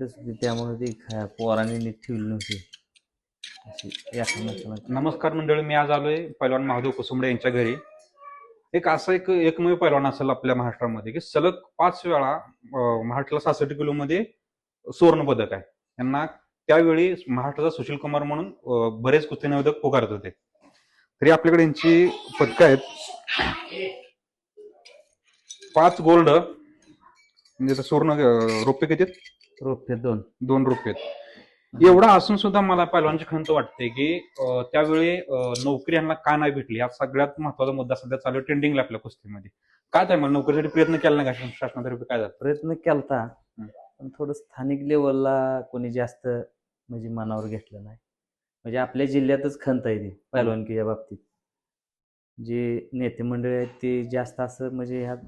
त्यामुळे ती पोरांनी नीट ठेवली नव्हती अशी एकामेकाला. नमस्कार मंडळी, मी आज आलोय पैलवान महादेव कुसुंबडे यांच्या घरी. एक असं एकमेव पैलवान असेल आपल्या महाराष्ट्रामध्ये की सलग 5 वेळा महाराष्ट्राला 66 किलो मध्ये सुवर्ण पदक आहे. यांना त्यावेळी महाराष्ट्राचा सुशील कुमार म्हणून बरेच कुस्तीनर्तक पुकारत होते. तरी आपल्याकडे यांची पदकं आहेत 5 गोल्ड, म्हणजे सुवर्ण, रौप्य किती? रौप्य 2 रौप्य. एवढा असून सुद्धा मला पैलवानची खंत वाटते की त्यावेळी नोकरी यांना का नाही भेटली. हा सगळ्यात महत्वाचा मुद्दा सध्या चालू ट्रेंडिंगला आपल्या कुस्तीमध्ये. काय काय मला नोकरीसाठी प्रयत्न केला नाही का शासनातर्फे? काय झालं? प्रयत्न केलता पण थोडं स्थानिक लेवलला कोणी जास्त म्हणजे मनावर घेतलं नाही. म्हणजे आपल्या जिल्ह्यातच खंत आहे ती पैलवानकीच्या बाबतीत. जे नेते मंडळी आहेत ते जास्त असं म्हणजे ह्यात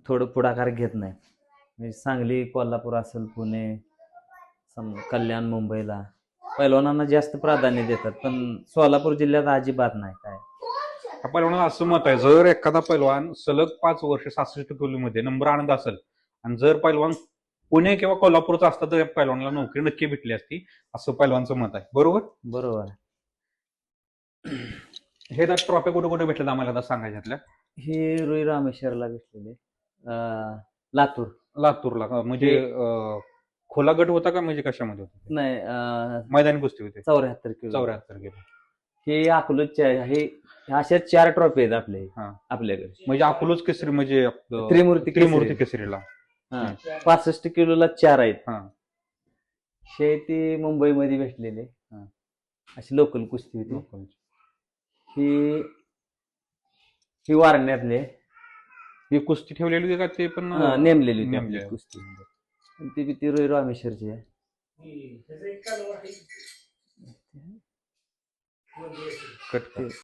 थोडं पुढाकार घेत नाही. म्हणजे सांगली, कोल्हापूर असेल, पुणे, कल्याण, मुंबईला पैलवानांना जास्त प्राधान्य देतात, पण सोलापूर जिल्ह्यात अजिबात नाही. काय पैलवानाला असं मत आहे, जर एखादा पैलवान सलग 5 वर्ष 66 किलोमध्ये नंबर आणत असेल आणि जर पैलवान पुणे किंवा कोल्हापूरचा असता तर पैलवानाला नोकरी नक्की भेटली असती, असं पैलवानचं मत आहे. बरोबर बरोबर. हे ट्रॉफी कुठे कुठे भेटले आम्हाला आता सांगायच्यातल्या? हे रुई रामेश्वरला भेटलेले, लातूरला. म्हणजे खोला गट होता का, म्हणजे कशामध्ये होता? नाही, मैदानी कुस्ती होते. 74 किलो. 74 किलो. हे अकलूजच्या हे अशा 4 ट्रॉफी आहेत आपल्याकडे. म्हणजे अकलूज केसरी, म्हणजे त्रिमूर्ती केसरीला 65 किलोला 4 आहेत. हा. हे ते मुंबईमध्ये भेटलेले अशी लोकल कुस्ती होती. ही वारण्यातले ही कुस्ती ठेवलेली होती का ते पण नेमलेली होती कुस्ती. ती रुई रामेश्वरची आहे. कट.